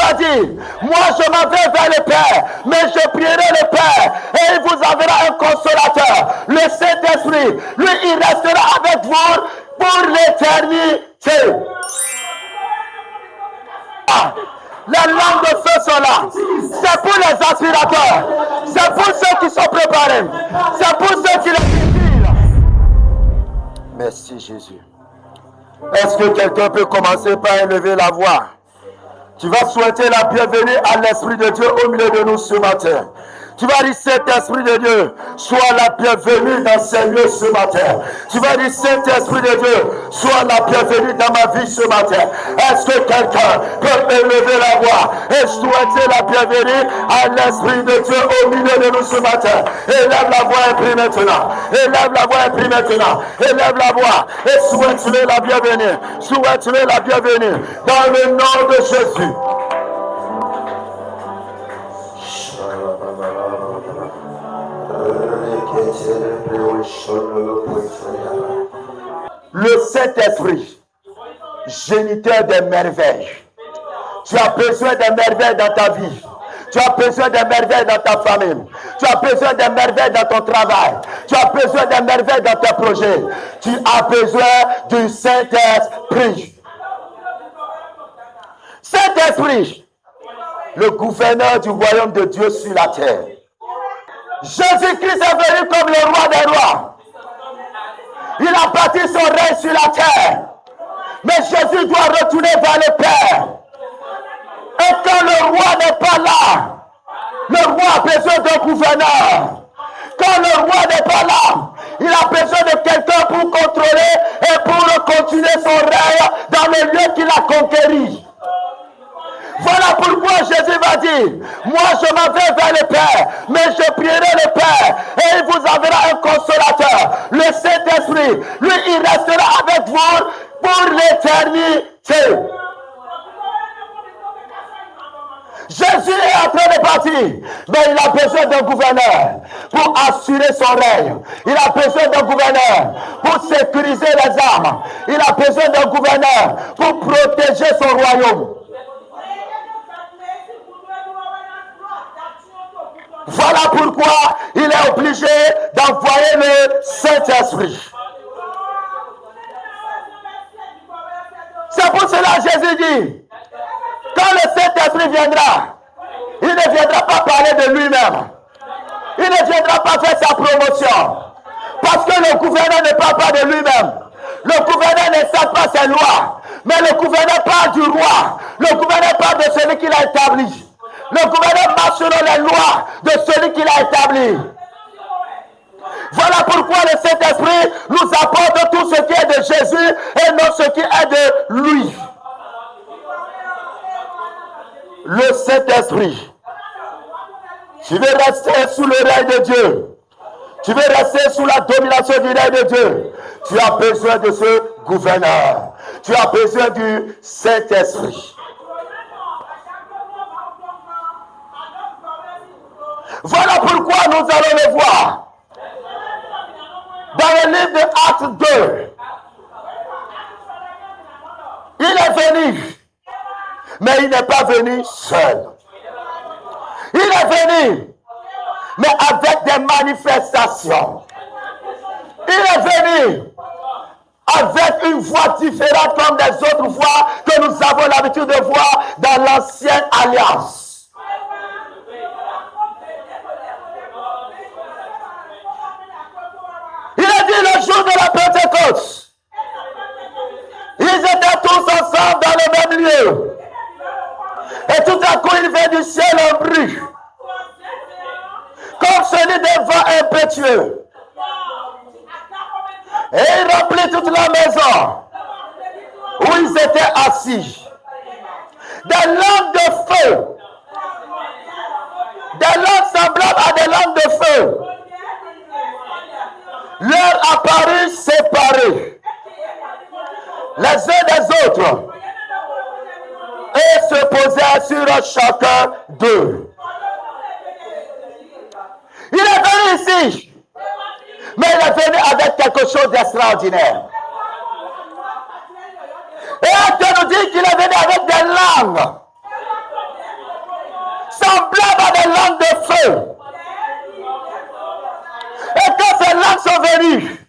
va dire, moi je m'en vais vers le Père, mais je prierai le Père et il vous enverra un consolateur, le Saint-Esprit. Lui, il restera avec vous pour l'éternité. Les langues de feu sont là. C'est pour les aspirateurs. C'est pour ceux qui sont préparés. C'est pour ceux qui les désirent. Merci Jésus. Est-ce que quelqu'un peut commencer par élever la voix? Tu vas souhaiter la bienvenue à l'Esprit de Dieu au milieu de nous ce matin. Tu vas dire, Saint-Esprit de Dieu, sois la bienvenue dans ces lieux ce matin. Tu vas dire, Saint-Esprit de Dieu, sois la bienvenue dans ma vie ce matin. Est-ce que quelqu'un peut élever la voix et souhaiter la bienvenue à l'Esprit de Dieu au milieu de nous ce matin? Élève la voix et prie maintenant. Élève la voix et prie maintenant. Élève la voix et souhaite-le la bienvenue. Souhaite-le la bienvenue dans le nom de Jésus. Le Saint-Esprit, géniteur des merveilles. Tu as besoin des merveilles dans ta vie. Tu as besoin des merveilles dans ta famille. Tu as besoin des merveilles dans ton travail. Tu as besoin des merveilles dans tes projets. Tu as besoin du Saint-Esprit. Saint-Esprit, le gouverneur du royaume de Dieu sur la terre. Jésus-Christ est venu comme le roi des rois. Il a bâti son règne sur la terre. Mais Jésus doit retourner vers le Père. Et quand le roi n'est pas là, le roi a besoin d'un gouverneur. Quand le roi n'est pas là, il a besoin de quelqu'un pour contrôler et pour continuer son règne dans le lieu qu'il a conquéri. Voilà pourquoi Jésus va dire, moi je m'en vais vers le Père, mais je prierai le Père et il vous enverra un consolateur, le Saint-Esprit. Lui, il restera avec vous pour l'éternité. Jésus est en train de partir, mais il a besoin d'un gouverneur pour assurer son règne. Il a besoin d'un gouverneur pour sécuriser les armes. Il a besoin d'un gouverneur pour protéger son royaume. Voilà pourquoi il est obligé d'envoyer le Saint-Esprit. C'est pour cela que Jésus dit, quand le Saint-Esprit viendra, il ne viendra pas parler de lui-même. Il ne viendra pas faire sa promotion. Parce que le gouverneur ne parle pas de lui-même. Le gouverneur ne sait pas ses lois. Mais le gouverneur parle du roi. Le gouverneur parle de celui qu'il a établi. Le gouverneur marche selon les lois de celui qu'il a établi. Voilà pourquoi le Saint-Esprit nous apporte tout ce qui est de Jésus et non ce qui est de lui. Le Saint-Esprit. Tu veux rester sous le règne de Dieu. Tu veux rester sous la domination du règne de Dieu. Tu as besoin de ce gouverneur. Tu as besoin du Saint-Esprit. Voilà pourquoi nous allons le voir. Dans le livre de Actes 2, il est venu, mais il n'est pas venu seul. Il est venu, mais avec des manifestations. Il est venu avec une voix différente comme des autres voix que nous avons l'habitude de voir dans l'ancienne alliance. Il a dit le jour de la Pentecôte, ils étaient tous ensemble dans le même lieu. Et tout à coup, il vient du ciel un bruit, comme celui d'un vent impétueux. Et il remplit toute la maison où ils étaient assis. Des langues de feu, des langues semblables à des langues de feu, leur apparut séparés les uns des autres et se posèrent sur chacun d'eux. Il est venu ici, mais il est venu avec quelque chose d'extraordinaire. Et on nous dit qu'il est venu avec des langues. semblable à des langues de feu. Et quand ces langues sont venues,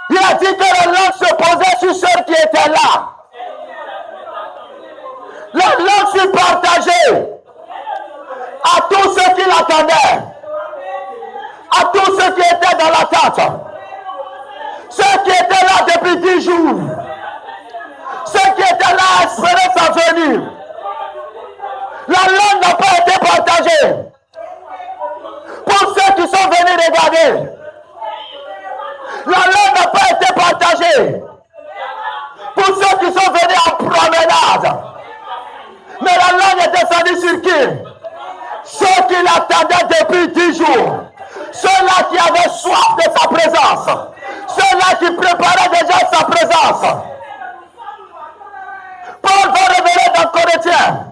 il a dit que les langues se posaient sur ceux qui étaient là. La langue fut partagée à tous ceux qui l'attendaient, à tous ceux qui étaient dans l'attente, ceux qui étaient là depuis 10 jours, ceux qui étaient là à espérer sa venue. La langue n'a pas été partagée. Pour ceux qui sont venus regarder, la langue n'a pas été partagée. Pour ceux qui sont venus en promenade, mais la langue est descendue sur qui? Ceux qui l'attendaient depuis 10 jours. Ceux-là qui avaient soif de sa présence. Ceux-là qui préparaient déjà sa présence. Paul va révéler dans Corinthiens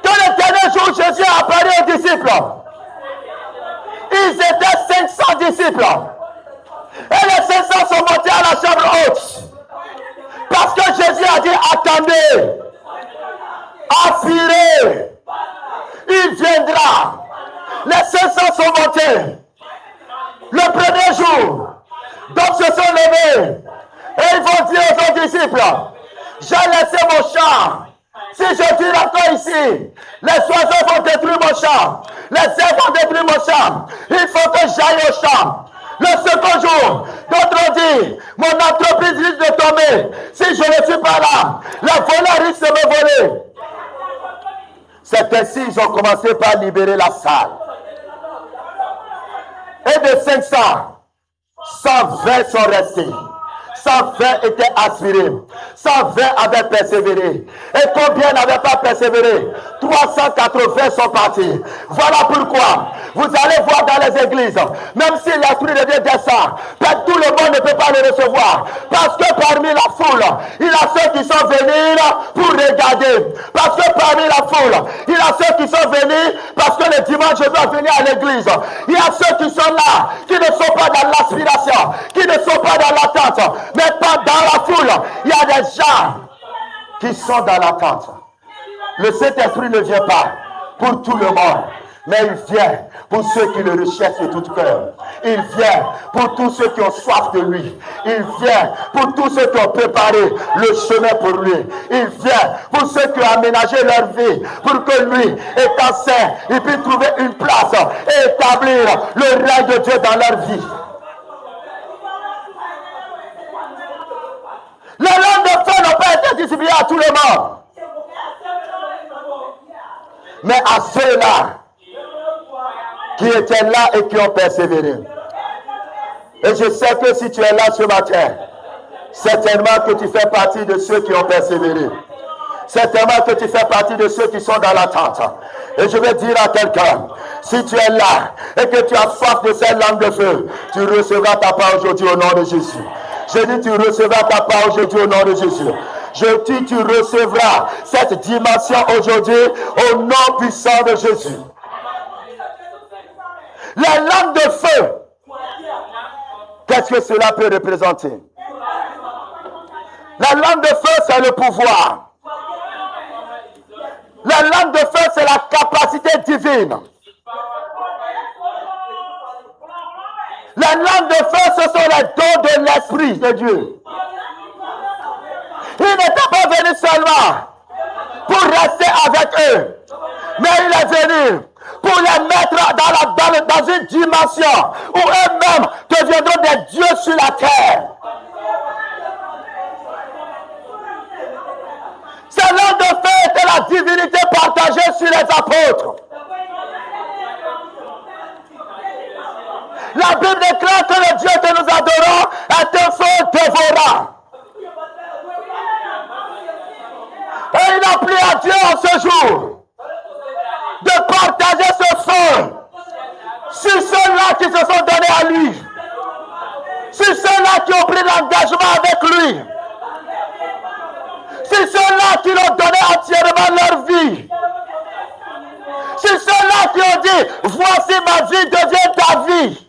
que le dernier jour Jésus est apparu aux disciples. Ils étaient 500 disciples. Et les 500 sont montés à la chambre haute. Parce que Jésus a dit, attendez, aspirez, il viendra. Les 500 sont montés. Le premier jour, donc se sont levés. Et ils vont dire aux autres disciples, j'ai laissé mon champ. Si je tire encore ici, les oiseaux vont détruire mon champ. Les ailes vont détruire mon champ. Il faut que j'aille au champ. Le second jour, d'autres ont dit, mon entreprise risque de tomber. Si je ne suis pas là, la voleur risque de me voler. C'est ainsi qu'ils ont commencé par libérer la salle. Et de 500, 120 sont restés. 120 étaient aspirés. 120 avaient persévéré. Et combien n'avaient pas persévéré? 380 sont partis. Voilà pourquoi vous allez voir dans les églises, même si l'esprit de Dieu descend, tout le monde ne peut pas le recevoir. Parce que parmi la foule, il y a ceux qui sont venus pour regarder. Parce que parmi la foule, il y a ceux qui sont venus parce que le dimanche je dois venir à l'église. Il y a ceux qui sont là, qui ne sont pas dans l'aspiration, qui ne sont pas dans l'attente. Mais pas dans la foule, il y a des gens qui sont dans l'attente. Le Saint-Esprit ne vient pas pour tout le monde, mais il vient pour ceux qui le recherchent de tout cœur. Il vient pour tous ceux qui ont soif de lui. Il vient pour tous ceux qui ont préparé le chemin pour lui. Il vient pour ceux qui ont aménagé leur vie pour que lui, étant saint, il puisse trouver une place et établir le règne de Dieu dans leur vie. Les langues de feu n'ont pas été distribuées à tout le monde. Mais à ceux-là qui étaient là et qui ont persévéré. Et je sais que si tu es là ce matin, certainement que tu fais partie de ceux qui ont persévéré. Certainement que tu fais partie de ceux qui sont dans l'attente. Et je vais dire à quelqu'un, si tu es là et que tu as soif de cette langue de feu, tu recevras ta part aujourd'hui au nom de Jésus. Je dis, tu recevras ta part aujourd'hui au nom de Jésus. Je dis, tu recevras cette dimension aujourd'hui au nom puissant de Jésus. La langue de feu, qu'est-ce que cela peut représenter? La langue de feu, c'est le pouvoir. La langue de feu, c'est la capacité divine. La langue de feu, ce sont les dons de l'Esprit de Dieu. Il n'était pas venu seulement pour rester avec eux, mais il est venu pour les mettre dans une dimension où eux-mêmes deviendront des dieux sur la terre. Cette langue de feu était la divinité partagée sur les apôtres. La Bible déclare que le Dieu que nous adorons est un feu dévorant. Et il a plu à Dieu en ce jour de partager ce feu sur ceux-là qui se sont donnés à lui, sur ceux-là qui ont pris l'engagement avec lui, sur ceux-là qui l'ont donné entièrement leur vie, sur ceux-là qui ont dit, voici ma vie devient ta vie.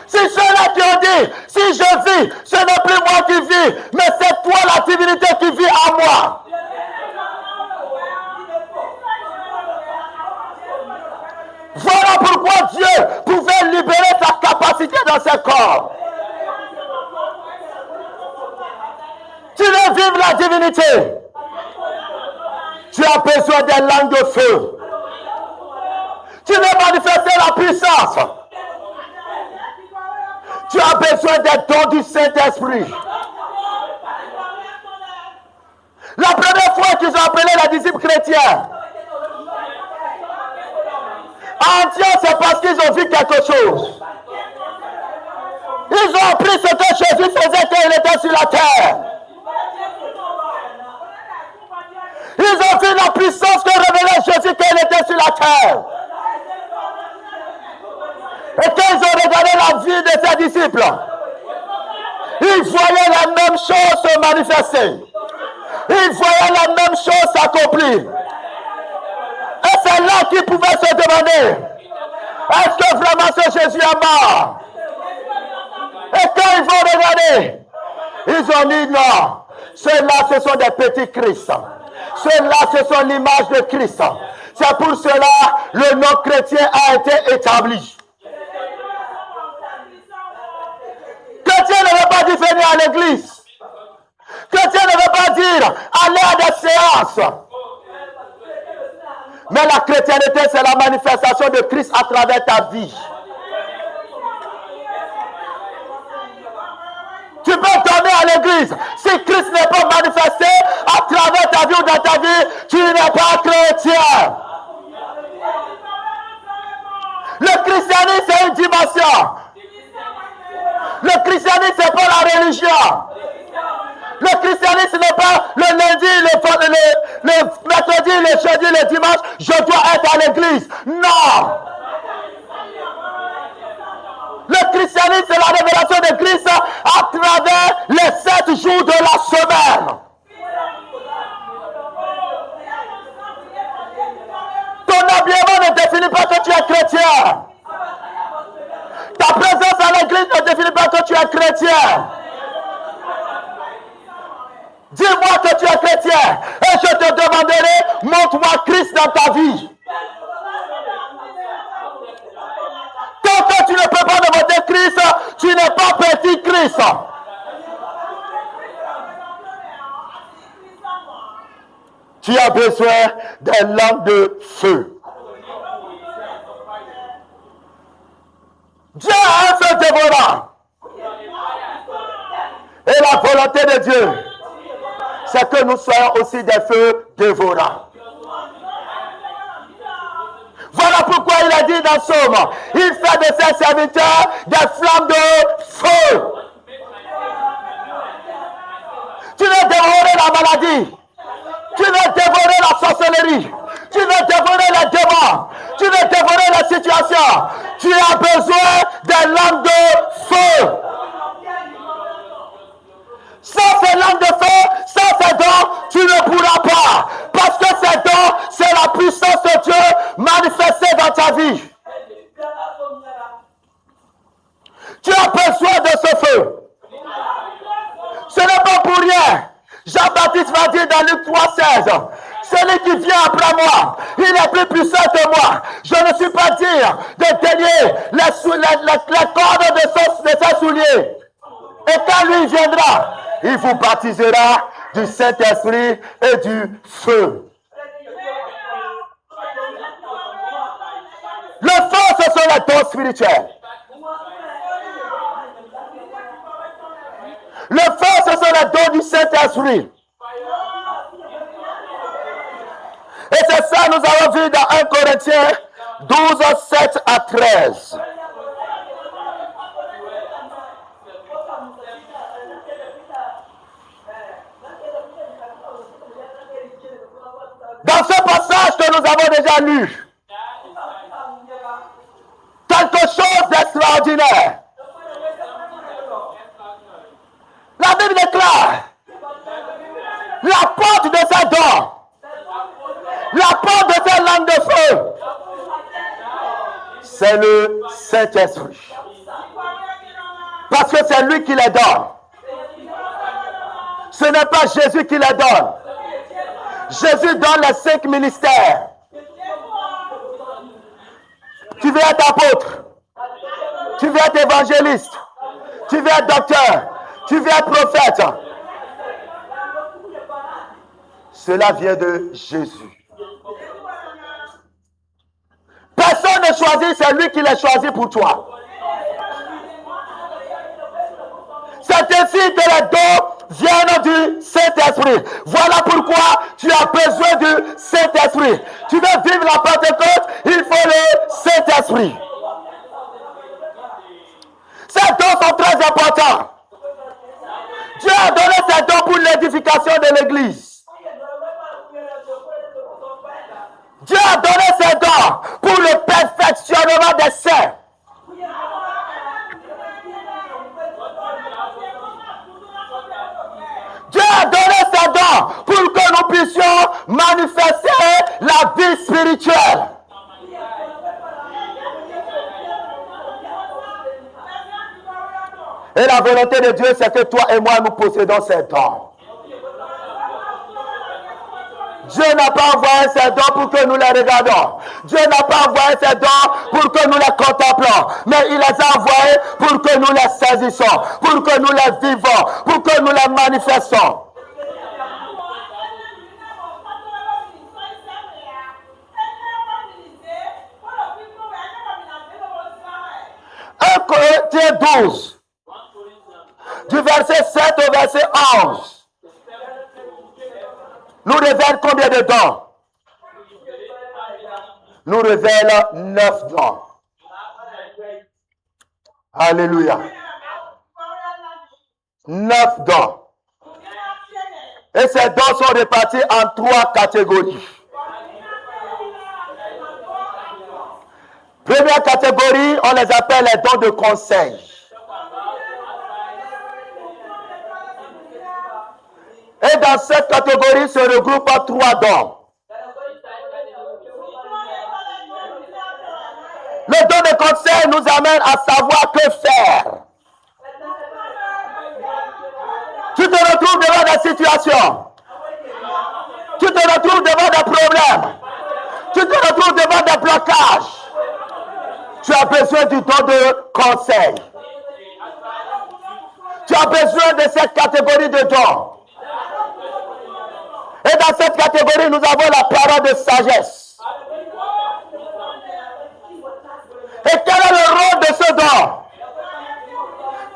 C'est ceux-là qui ont dit, si je vis, ce n'est plus moi qui vis, mais c'est toi la divinité qui vit en moi. corps. Tu veux vivre la divinité. Tu as besoin des langues de feu. Tu veux manifester la puissance. Tu as besoin des dons du Saint-Esprit. La première fois qu'ils ont appelé les disciples chrétiens, en Antioche, c'est parce qu'ils ont vu quelque chose. Ils ont appris ce que Jésus faisait quand il était sur la terre. Ils ont vu la puissance que révélait Jésus quand il était sur la terre. Et quand ils ont regardé la vie de ses disciples, ils voyaient la même chose se manifester. Ils voyaient la même chose s'accomplir. Et c'est là qu'ils pouvaient se demander, est-ce que vraiment ce Jésus est mort? Et quand ils vont regarder, ils ont dit non, ceux-là ce sont des petits Christ. Ceux-là ce sont l'image de Christ. C'est pour cela le nom chrétien a été établi. Chrétien ne veut pas dire venir à l'église. Chrétien ne veut pas dire aller à des séances. Mais la chrétienté, c'est la manifestation de Christ à travers ta vie. Tu peux tomber à l'église. Si Christ n'est pas manifesté à travers ta vie ou dans ta vie, tu n'es pas chrétien. Le christianisme, c'est une dimension. Le christianisme, c'est pas la religion. Le christianisme n'est pas le lundi, le mercredi, le jeudi, le dimanche, je dois être à l'église. Non. Le christianisme, c'est la révélation de Christ à travers les 7 jours de la semaine. Ton habillement ne définit pas que tu es chrétien. Ta présence à l'église ne définit pas que tu es chrétien. Dis-moi que tu es chrétien et je te demanderai, montre-moi Christ dans ta vie. Tant que tu ne peux pas me montrer Christ, tu n'es pas petit Christ. Tu as besoin des langues de feu. Dieu a un feu dévorant. Et la volonté de Dieu, c'est que nous soyons aussi des feux dévorants. Voilà pourquoi il a dit dans Somme, il fait de ses serviteurs des flammes de feu. Tu veux dévorer la maladie. Tu veux dévorer la sorcellerie. Tu veux dévorer les démons. Tu veux dévorer la situation. Tu as besoin des lampes de feu. Sans ces lampes de feu, sans ces dons, tu ne pourras pas. Parce que ces dons, c'est la puissance de Dieu manifestée dans ta vie. Tu as besoin de ce feu. Ce n'est pas pour rien. Jean-Baptiste va dire dans Luc 3,16, celui qui vient après moi, il est plus puissant que moi. Je ne suis pas dire de délier les cordes de ses souliers. Et quand lui viendra, il vous baptisera du Saint-Esprit et du feu. Le feu, ce sont les dons spirituels. Le feu, ce sont les dons du Saint-Esprit. Et c'est ça, nous avons vu dans 1 Corinthiens 12, 7 à 13. Dans ce passage que nous avons déjà lu, quelque chose d'extraordinaire. La Bible déclare la porte de ses dons, la porte de ses langues de feu, c'est le Saint-Esprit. Parce que c'est lui qui les donne. Ce n'est pas Jésus qui les donne. Jésus donne les 5 ministères. Tu veux être apôtre. Tu veux être évangéliste. Tu veux être docteur. Tu veux être prophète. Cela vient de Jésus. Personne ne choisit, c'est lui qui l'a choisi pour toi. C'est ainsi que les dons viennent du Saint-Esprit. Voilà pourquoi tu as besoin du Saint-Esprit. Tu veux vivre la Pentecôte, il faut le Saint-Esprit. Ces dons sont très importants. Dieu a donné ces dons pour l'édification de l'Église. Dieu a donné ses dons pour le perfectionnement des saints. Dieu a donné ses dons pour que nous puissions manifester la vie spirituelle. Et la volonté de Dieu, c'est que toi et moi, nous possédons ces dons. Dieu n'a pas envoyé ses dons pour que nous les regardions. Dieu n'a pas envoyé ses dons pour que nous les contemplons. Mais il les a envoyés pour que nous les saisissons, pour que nous les vivons, pour que nous les manifestons. Corinthiens 12, du verset 7 au verset 11, nous révèle combien de dons? Nous révèle 9 dons. Alléluia. 9 dons. Et ces dons sont répartis en 3 catégories. Première catégorie, on les appelle les dons de conseil. Et dans cette catégorie se regroupent 3 dons. Le don de conseil nous amène à savoir que faire. Tu te retrouves devant des situations. Tu te retrouves devant des problèmes. Tu te retrouves devant des blocages. Tu as besoin du don de conseil. Tu as besoin de cette catégorie de dons. Et dans cette catégorie, nous avons la parole de sagesse. Et quel est le rôle de ce don?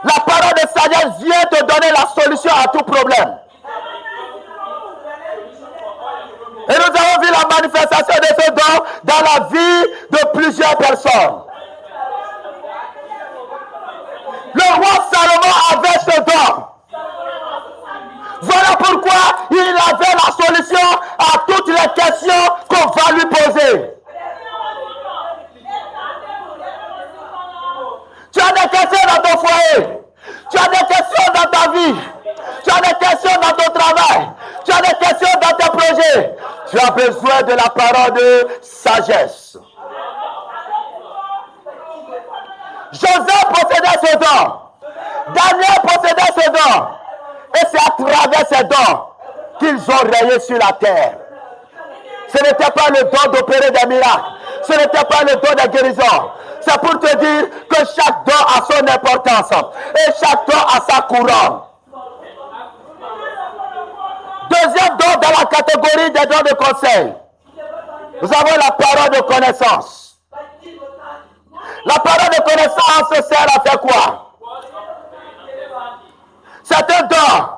La parole de sagesse vient te donner la solution à tout problème. Et nous avons vu la manifestation de ce don dans la vie de plusieurs personnes. Le roi Salomon avait ce don. Voilà pourquoi il avait la solution à toutes les questions qu'on va lui poser. Tu as des questions dans ton foyer. Tu as des questions dans ta vie. Tu as des questions dans ton travail. Tu as des questions dans tes projets. Tu as besoin de la parole de sagesse. Joseph possédait ce don. Daniel possédait ce don. Et c'est à travers ces dons qu'ils ont rayé sur la terre. Ce n'était pas le don d'opérer des miracles. Ce n'était pas le don de guérison. C'est pour te dire que chaque don a son importance. Et chaque don a sa couronne. Deuxième don dans la catégorie des dons de conseil. Nous avons la parole de connaissance. La parole de connaissance sert à faire quoi? C'est un don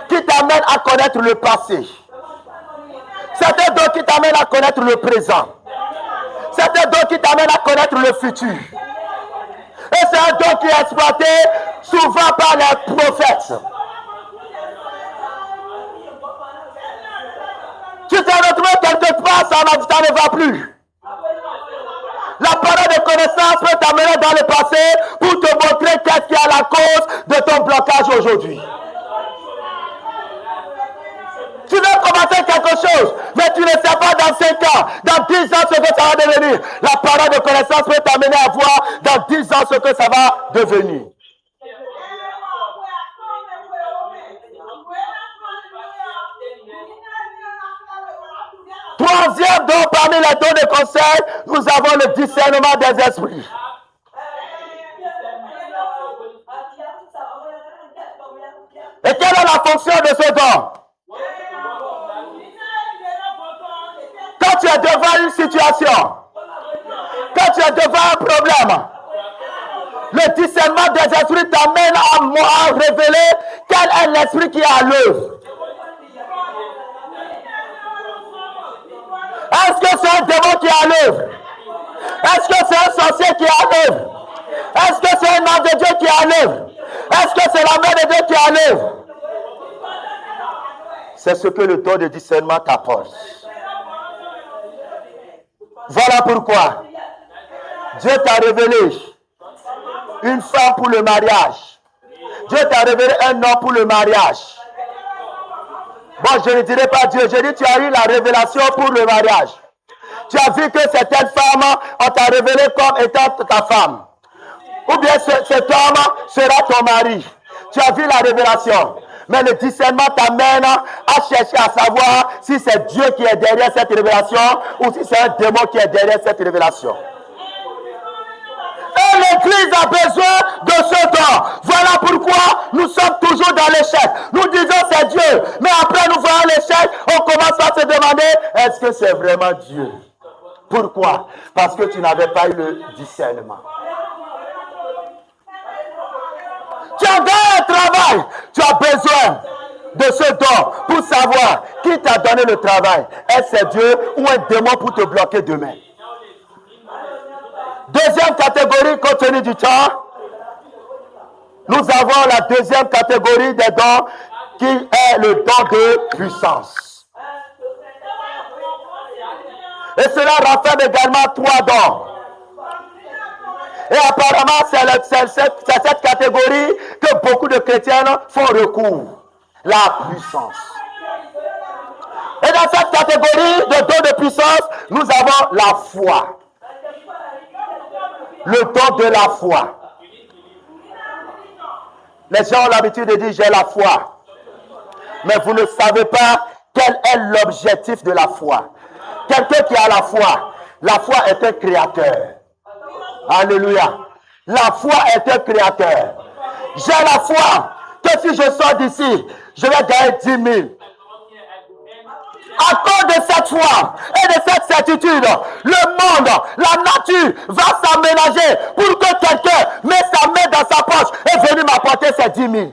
qui t'amène à connaître le passé. C'est un don qui t'amène à connaître le présent. C'est un don qui t'amène à connaître le futur. Et c'est un don qui est exploité souvent par les prophètes. Tu te retrouves quelque part, ça ne va plus. La parole de connaissance peut t'amener dans le passé pour te montrer qu'est-ce qui est la cause de ton blocage aujourd'hui. Tu veux commencer quelque chose, mais tu ne sais pas dans 5 ans, dans 10 ans ce que ça va devenir. La parole de connaissance peut t'amener à voir dans 10 ans ce que ça va devenir. Troisième don parmi les dons de conseil, nous avons le discernement des esprits. fonction de ce don. Quand tu es devant une situation, quand tu es devant un problème, le discernement des esprits t'amène à révéler quel est l'esprit qui est à l'œuvre. Est-ce que c'est un démon qui est à l'œuvre? Est-ce que c'est un sorcier qui est à l'œuvre? Est-ce que c'est un ange de Dieu qui est à l'œuvre? Est-ce que c'est la main de Dieu qui est à l'œuvre? C'est ce que le don de discernement t'apporte. Voilà pourquoi Dieu t'a révélé une femme pour le mariage. Dieu t'a révélé un homme pour le mariage. Bon, je ne dirai pas Dieu, je dis tu as eu la révélation pour le mariage. Tu as vu que certaines femmes, on t'a révélé comme étant ta femme. Ou bien cet homme sera ton mari. Tu as vu la révélation. Mais le discernement t'amène à chercher à savoir si c'est Dieu qui est derrière cette révélation ou si c'est un démon qui est derrière cette révélation. Et l'Église a besoin de ce don. Voilà pourquoi nous sommes toujours dans l'échec. Nous disons c'est Dieu. Mais après nous voyons l'échec, on commence à se demander, est-ce que c'est vraiment Dieu? Pourquoi? Parce que tu n'avais pas eu le discernement. Tu as gagné un travail. Tu as besoin de ce don pour savoir qui t'a donné le travail. Est-ce que c'est Dieu ou un démon pour te bloquer demain? Deuxième catégorie, compte tenu du temps, nous avons la deuxième catégorie des dons qui est le don de puissance. Et cela renferme également 3 dons. Et apparemment, c'est cette catégorie que beaucoup de chrétiens font recours. La puissance. Et dans cette catégorie de dons de puissance, nous avons la foi. Le don de la foi. Les gens ont l'habitude de dire j'ai la foi. Mais vous ne savez pas quel est l'objectif de la foi. Quelqu'un qui a la foi est un créateur. Alléluia. La foi est un créateur. J'ai la foi que si je sors d'ici, je vais gagner 10 000. À cause de cette foi et de cette certitude, le monde, la nature va s'aménager pour que quelqu'un mette sa main dans sa poche et vienne m'apporter ces 10 000.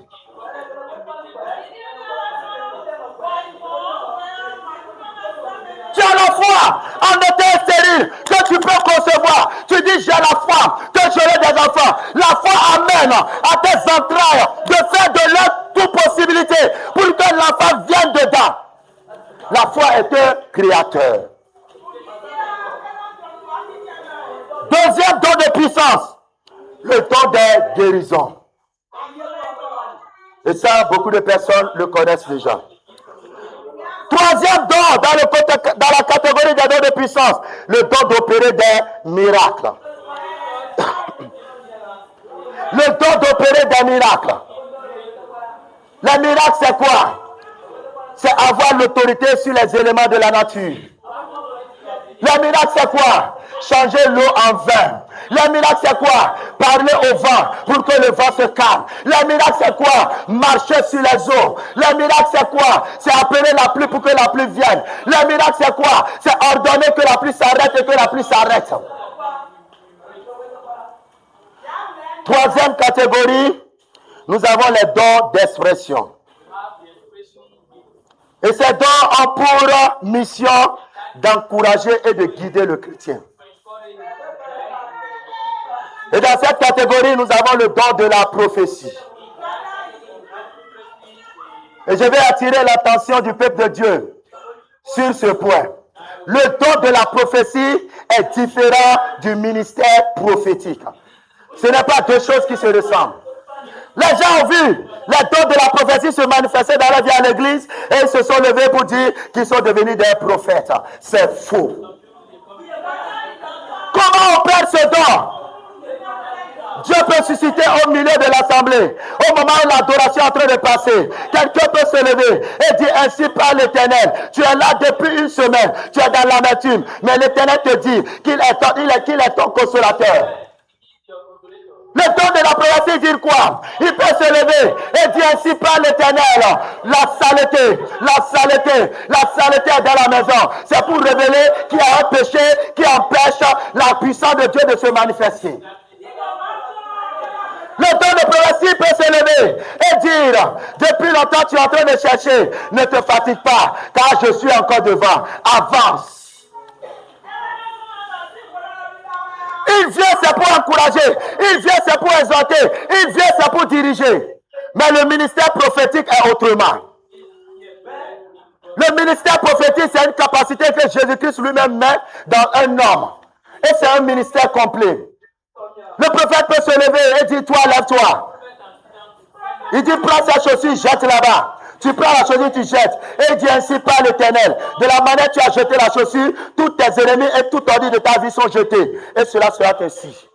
Tu as la foi en étant stérile que tu peux concevoir. Tu dis j'ai la foi que j'aurai des enfants. La foi amène à tes entrailles de faire de leur toute possibilité pour que l'enfant vienne dedans. La foi est un créateur. Deuxième don de puissance, le don des guérisons. Et ça, beaucoup de personnes le connaissent déjà. Troisième don dans la catégorie des dons de puissance, le don d'opérer des miracles. Le don d'opérer des miracles. Les miracles, c'est quoi? C'est avoir l'autorité sur les éléments de la nature. Les miracles, c'est quoi? Changer l'eau en vin. Les miracles, c'est quoi? Parler au vent pour que le vent se calme. Les miracles, c'est quoi? Marcher sur les eaux. Les miracles, c'est quoi? C'est appeler la pluie pour que la pluie vienne. Les miracles, c'est quoi? C'est ordonner que la pluie s'arrête et que la pluie s'arrête. Troisième catégorie, nous avons les dons d'expression. Et ces dons ont pour mission d'encourager et de guider le chrétien. Et dans cette catégorie, nous avons le don de la prophétie. Et je vais attirer l'attention du peuple de Dieu sur ce point. Le don de la prophétie est différent du ministère prophétique. Ce n'est pas deux choses qui se ressemblent. Les gens ont vu les dons de la prophétie se manifester dans la vie à l'église et ils se sont levés pour dire qu'ils sont devenus des prophètes. C'est faux. Comment on perd ce don? Dieu peut susciter au milieu de l'assemblée, au moment où l'adoration est en train de passer. Quelqu'un peut se lever et dire ainsi par l'Éternel. Tu es là depuis une semaine, tu es dans l'amertume, mais l'Éternel te dit qu'il est ton consolateur. Le Le don de la prophétie dit quoi? Il peut se lever et dire ainsi par l'Éternel, la saleté est dans la maison. C'est pour révéler qu'il y a un péché qui empêche la puissance de Dieu de se manifester. Le don de prophétie peut se lever et dire, depuis longtemps tu es en train de chercher, ne te fatigue pas, car je suis encore devant, avance. Il vient, c'est pour encourager, il vient, c'est pour exhorter, il vient, c'est pour diriger. Mais le ministère prophétique est autrement. Le ministère prophétique, c'est une capacité que Jésus-Christ lui-même met dans un homme. Et c'est un ministère complet. Le prophète peut se lever et dire, toi, lève-toi. Il dit, prends sa chaussure, jette là-bas. Tu prends la chaussure, tu jettes. Et il dit ainsi par l'Éternel. De la manière que tu as jeté la chaussure, tous tes ennemis et tout ordre de ta vie sont jetés. Et cela sera ainsi.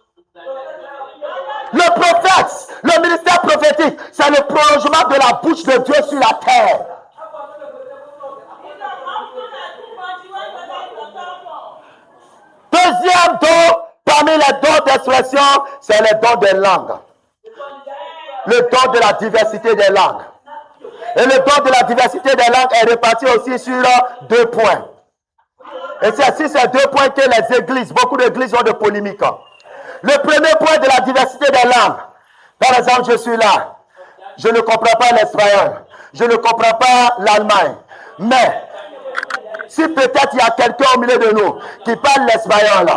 Le prophète, le ministère prophétique, c'est le prolongement de la bouche de Dieu sur la terre. Deuxième don, parmi les dons d'expression, c'est le don des langues. Le don de la diversité des langues. Et le don de la diversité des langues est réparti aussi sur 2 points. Et c'est sur ces 2 points que les églises, beaucoup d'églises ont de polémiques. Le premier point de la diversité des langues. Par exemple, je suis là. Je ne comprends pas l'espagnol. Je ne comprends pas l'allemagne. Mais, si peut-être il y a quelqu'un au milieu de nous qui parle l'espagnol,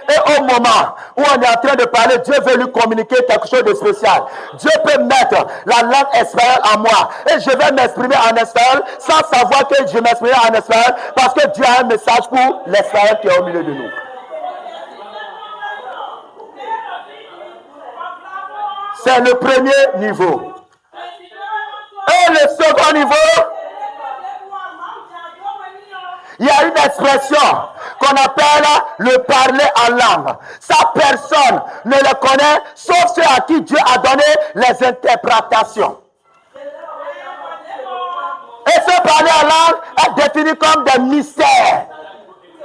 et au moment où on est en train de parler, Dieu veut lui communiquer quelque chose de spécial. Dieu peut mettre la langue espagnole en moi. Et je vais m'exprimer en espagnol sans savoir que je m'exprimerai en espagnol parce que Dieu a un message pour l'espagnol qui est au milieu de nous. C'est le premier niveau. Et le second niveau, il y a une expression qu'on appelle le parler en langue. Ça, personne ne le connaît, sauf ceux à qui Dieu a donné les interprétations. Et ce parler en langue est défini comme des mystères.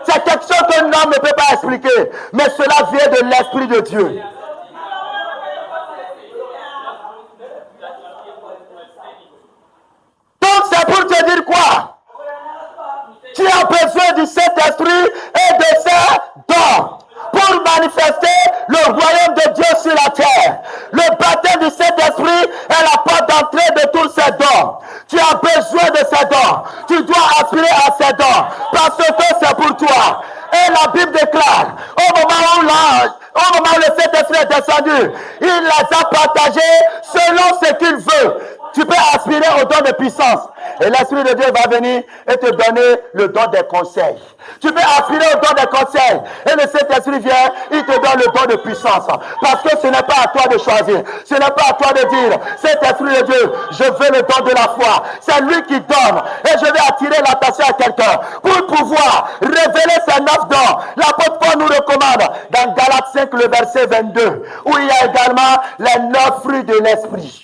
C'est quelque chose qu'un homme ne peut pas expliquer, mais cela vient de l'Esprit de Dieu. Donc c'est pour te dire quoi? Tu as besoin du Saint-Esprit et de ses dons pour manifester le royaume de Dieu sur la terre. Le baptême du Saint-Esprit est la porte d'entrée de tous ces dons. Tu as besoin de ces dons. Tu dois aspirer à ces dons parce que c'est pour toi. Et la Bible déclare, au moment où le Saint-Esprit est descendu, il les a partagés selon ce qu'il veut. Tu peux aspirer au don de puissance. Et l'Esprit de Dieu va venir et te donner le don des conseils. Tu peux aspirer au don des conseils. Et le Saint-Esprit vient, il te donne le don de puissance. Parce que ce n'est pas à toi de choisir. Ce n'est pas à toi de dire, Saint-Esprit de Dieu, je veux le don de la foi. C'est lui qui donne. Et je vais attirer l'attention à quelqu'un pour pouvoir révéler ces 9 dons. L'apôtre Paul nous recommande dans Galates 5, le verset 22, où il y a également les 9 fruits de l'Esprit.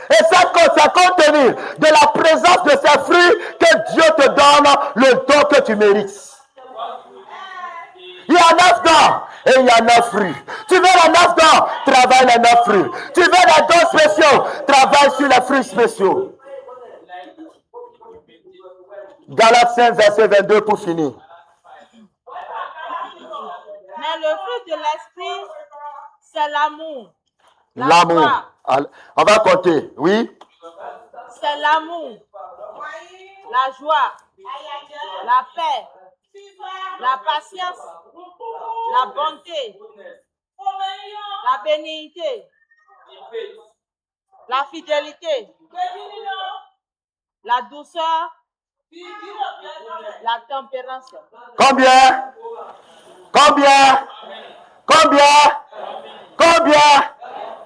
Et ça compte tenu de la présence de ces fruits que Dieu te donne le don que tu mérites. Il y a 9 dons et il y a 9 fruits. Tu veux les 9 dons, travaille les 9 fruits. Tu veux les dons spéciaux, travaille sur les fruits spéciaux. Galates 5, verset 22 pour finir. Mais le fruit de l'esprit, c'est l'amour. L'amour. On va compter, oui. C'est l'amour, la joie, la paix, la patience, la bonté, la bénignité, la fidélité, la douceur, la tempérance. Combien? Combien? Combien? Combien?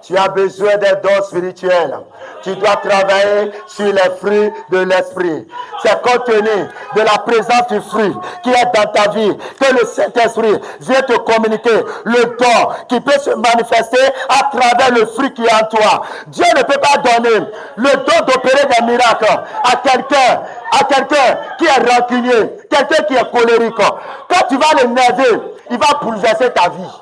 Tu as besoin des dons spirituels. Tu dois travailler sur les fruits de l'esprit. C'est compte tenu de la présence du fruit qui est dans ta vie que le Saint-Esprit vient te communiquer le don qui peut se manifester à travers le fruit qui est en toi. Dieu ne peut pas donner le don d'opérer des miracles à quelqu'un qui est rancunier, quelqu'un qui est colérique. Quand tu vas l'énerver, il va bouleverser ta vie.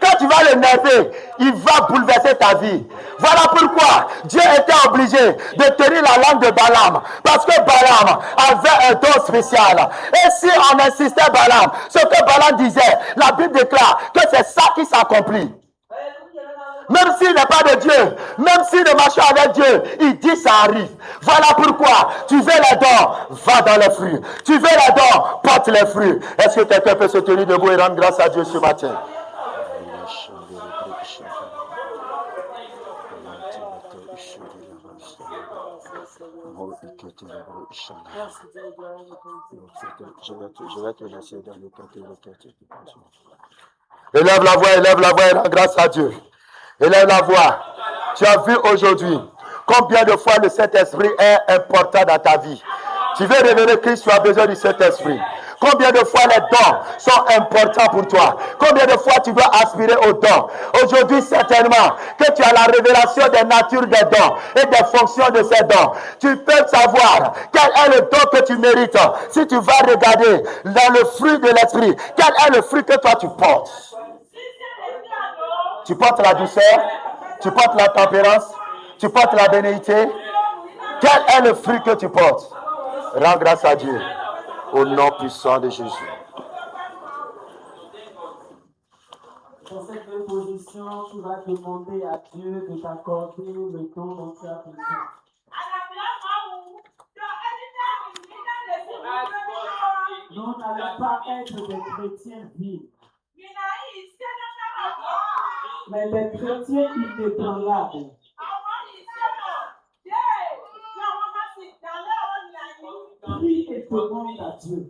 Quand tu vas l'énerver, il va bouleverser ta vie. Voilà pourquoi Dieu était obligé de tenir la langue de Balaam. Parce que Balaam avait un don spécial. Et si on insistait Balaam, ce que Balaam disait, la Bible déclare que c'est ça qui s'accomplit. Même s'il n'est pas de Dieu, même s'il ne marche pas avec Dieu, il dit ça arrive. Voilà pourquoi tu veux les dons, va dans les fruits. Tu veux les dons, porte les fruits. Est-ce que quelqu'un peut se tenir debout et rendre grâce à Dieu ce matin? Élève la voix et rends grâce à Dieu. Élève la voix. Tu as vu aujourd'hui combien de fois le Saint-Esprit est important dans ta vie. Tu veux révéler Christ, tu as besoin du Saint-Esprit. Combien de fois les dons sont importants pour toi? Combien de fois tu dois aspirer aux dons? Aujourd'hui, certainement, que tu as la révélation des natures des dons et des fonctions de ces dons. Tu peux savoir quel est le don que tu mérites. Si tu vas regarder dans le fruit de l'esprit, quel est le fruit que toi tu portes? Tu portes la douceur, tu portes la tempérance, tu portes la bénédicité. Quel est le fruit que tu portes? Rends grâce à Dieu. Au nom puissant de Jésus. Dans cette même position, tu vas demander à Dieu de t'accorder le don dont tu as besoin. Nous n'allons pas être des chrétiens vifs, mais des chrétiens inébranlables. Prie et demande à Dieu.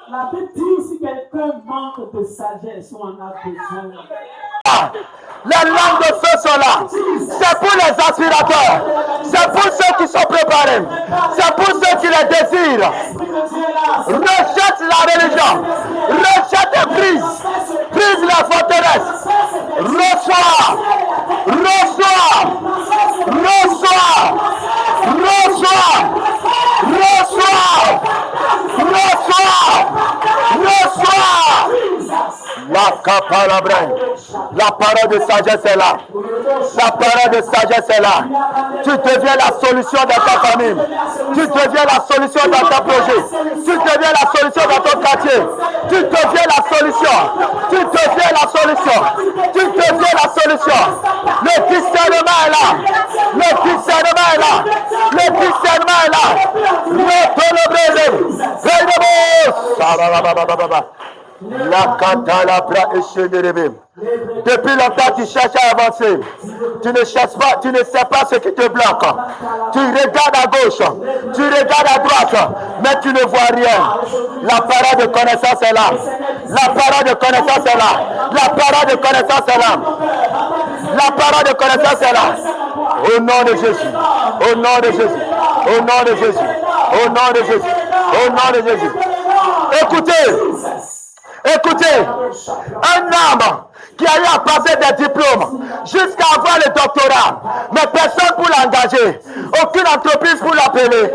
La Bible dit si quelqu'un manque de sagesse ou en a besoin. Les langues de feu sont là. C'est pour les aspirateurs. C'est pour ceux qui sont préparés. C'est pour ceux qui les désirent. Rejette la religion. Rejette et brise. Brise la forteresse. Reçois. Reçois. Reçois. Reçois. Reçois. Reçois. Reçois. La capalabraine. La parole de sagesse est là. La parole de sagesse est là. Tu deviens la solution dans ta famille. Tu deviens la solution dans ton projet. Tu deviens la solution dans ton quartier. Tu deviens la solution. Tu deviens la solution. Tu deviens la solution. Le discernement est là. Le discernement est là. Le discernement est là. Le la catalabra et chédérébé. Depuis longtemps, tu cherches à avancer. Tu ne cherches pas, tu ne sais pas ce qui te bloque. Tu regardes à gauche, tu regardes à droite, mais tu ne vois rien. La parole de connaissance est là. La parole de connaissance est là. La parole de connaissance est là. La parole de connaissance est là. Au nom de Jésus. Au nom de Jésus. Au nom de Jésus. Au nom de Jésus. Au nom de Jésus. Écoutez. Écoutez, un homme qui a eu à passer des diplômes jusqu'à avoir le doctorat, mais personne pour l'engager, aucune entreprise pour l'appeler.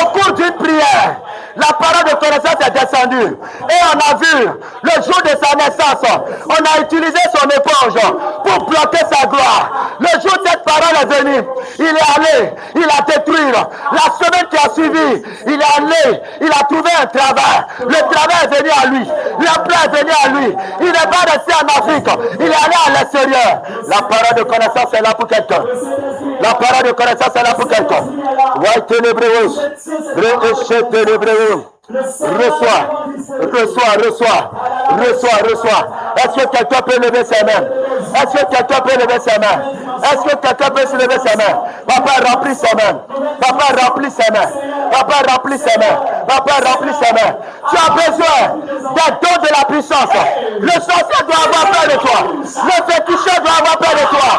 Au cours d'une prière, la parole de connaissance est descendue et on a vu le jour de sa naissance, on a utilisé son éponge pour bloquer sa gloire. Le jour où cette parole est venue, il est allé, il a détruit. La semaine qui a suivi, il est allé, il a trouvé un travail. Le travail est venu à lui, l'emploi est venu à lui. Il n'est pas resté en Afrique, il est allé à l'extérieur. La parole de connaissance est là pour quelqu'un. La parole de connaissance est là pour quelqu'un. Reçois, reçois, reçois, reçois, reçois. Est-ce que quelqu'un peut lever ses mains? Est-ce que quelqu'un peut lever ses mains? Est-ce que quelqu'un peut se lever ses mains? Papa remplit ses mains. Papa remplit ses mains. Papa remplit ses mains. Papa remplit ses mains. Tu as besoin des dons de la puissance. Le sorcier doit avoir peur de toi. Le féticheur doit avoir peur de toi.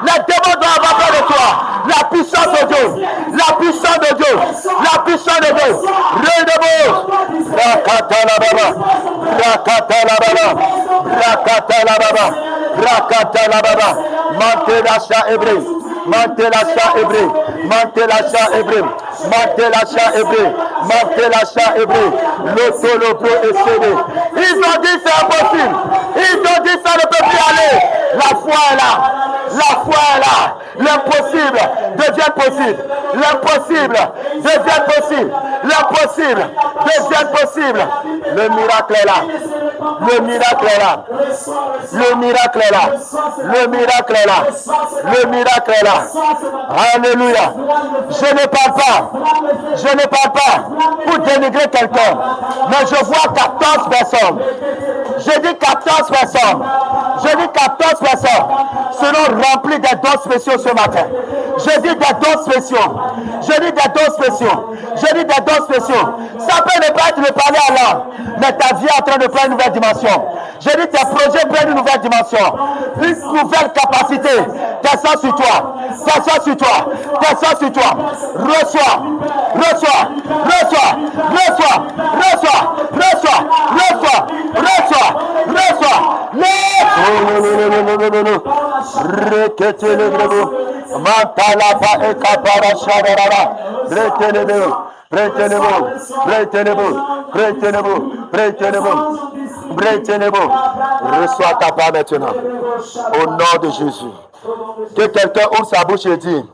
Les démons doivent avoir peur de toi. La puissance de Dieu. La puissance de Dieu. La puissance de Dieu. Redebout. Rakata la baba. Rakata la baba. Rakata la baba. Rakata la baba. Mante la cha hébreu. Mante la cha hébreu. Mante la cha hébreu. Matelacha hébreu, Matelacha hébreu, l'otolobro et cédé. Ils ont dit c'est impossible. Ils ont dit ça ne peut plus aller. La foi est là. La foi est là. L'impossible devient possible. L'impossible devient possible. L'impossible devient possible. Le miracle est là. Le miracle est là. Le miracle est là. Le miracle est là. Le miracle est là. Alléluia. Je ne parle pas. Je ne parle pas pour dénigrer quelqu'un. Mais je vois 14 personnes. Je dis 14 personnes. Je dis 14 personnes seront remplies des dons spéciaux ce matin. Je dis des dons spéciaux. Je dis des dons spéciaux. Je dis des dons spéciaux. Ça peut ne pas être le parler à l'âme, mais ta vie est en train de prendre une nouvelle dimension. Je dis tes projets prennent une nouvelle dimension. Une nouvelle capacité. Descends sur toi. Descends sur toi. Descends sur toi. Reçois. Reçois. Reçois. Reçois. Reçois. Reçois. Reçois. Reçois. Reçois. Mantalapa et kapara shadarara. Retenez-vous. Retenez-vous. Retenez-vous. Retenez-vous. Retenez-vous. Retenez-vous. Reçois ta part maintenant. Au nom de Jésus. Que quelqu'un ouvre sa bouche et dit: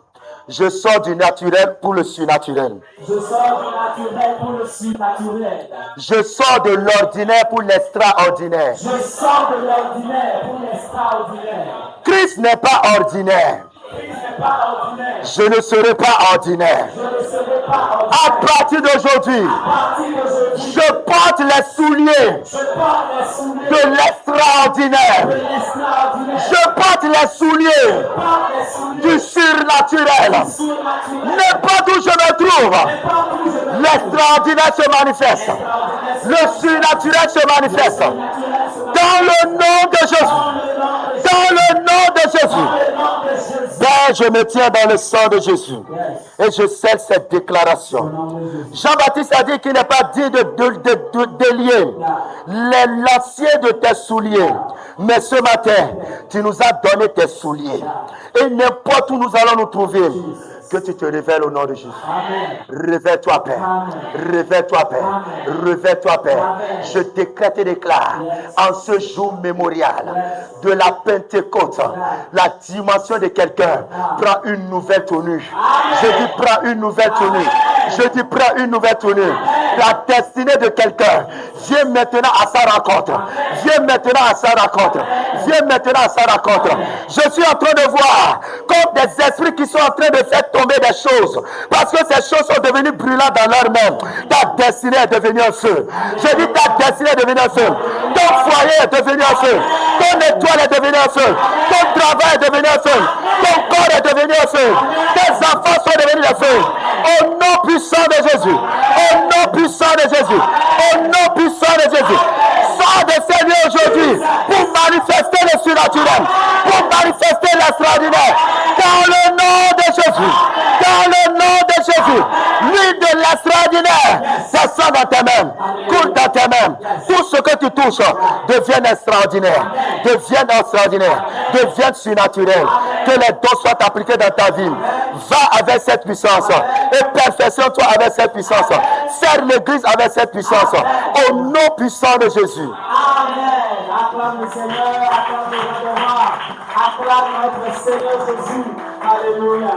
je sors du naturel pour le surnaturel. Je sors du naturel pour le surnaturel. Je sors de l'ordinaire pour l'extraordinaire. Je sors de l'ordinaire pour l'extraordinaire. Christ n'est pas ordinaire. Christ n'est pas ordinaire. Je ne serai pas ordinaire. Je ne serai pas ordinaire. À partir d'aujourd'hui, À partir d'aujourd'hui, je porte les souliers je porte les souliers de l'extraordinaire. de l'extraordinaire. Je porte les souliers Je porte les souliers du surnaturel. surnaturels. N'importe où je me trouve, Partout où je me l'extraordinaire se manifeste. Le surnaturel se manifeste. Dans le nom de Jésus. Dans le nom de Jésus. Père, je me tiens dans le sang de Jésus. Et je scelle cette déclaration. Jean-Baptiste a dit qu'il n'est pas dit de délier les lacets de tes souliers. Mais ce matin, tu nous as donné tes souliers. Et n'importe où nous allons nous trouver, que tu te révèles au nom de Jésus. Révèle-toi, Père. Révèle-toi, Père. Révèle-toi, Père. Je décrète et déclare en ce jour mémorial de la Pentecôte, la dimension de quelqu'un prend une nouvelle tenue. Je dis prends une nouvelle tenue. Je dis prends une nouvelle tenue. La destinée de quelqu'un vient maintenant à sa rencontre. Viens maintenant à sa rencontre. Viens maintenant à sa rencontre. Je suis en train de voir comme des esprits qui sont en train de faire tomber des choses. Parce que ces choses sont devenues brûlantes dans leurs mains. Ta destinée est devenue un feu. Je dis ta destinée est devenue un feu. Ton foyer est devenu un feu. Ton étoile est devenue un feu. Ton travail est devenu un feu. Ton corps est devenu un feu. Tes enfants sont devenus un feu. Au nom puissant de Jésus. Au nom puissant de Jésus. Au nom puissant de Jésus. Sors de ces lieux aujourd'hui pour manifester le surnaturel. Pour manifester l'extraordinaire. Dans le nom de Jésus. Dans le nom de Jésus. L'huile de l'extraordinaire descend dans tes mains. Coule dans tes mains. Tout ce que tu touches devienne extraordinaire. Devienne extraordinaire. Devienne surnaturel. Que les dons soient appliqués dans ta vie. Va avec cette puissance. Et perfectionne-toi avec cette puissance. Serre l'église avec cette puissance. Au nom puissant de Jésus. Amen. Acclame le Seigneur, acclame le roi. Acclame notre Seigneur Jésus. Alléluia.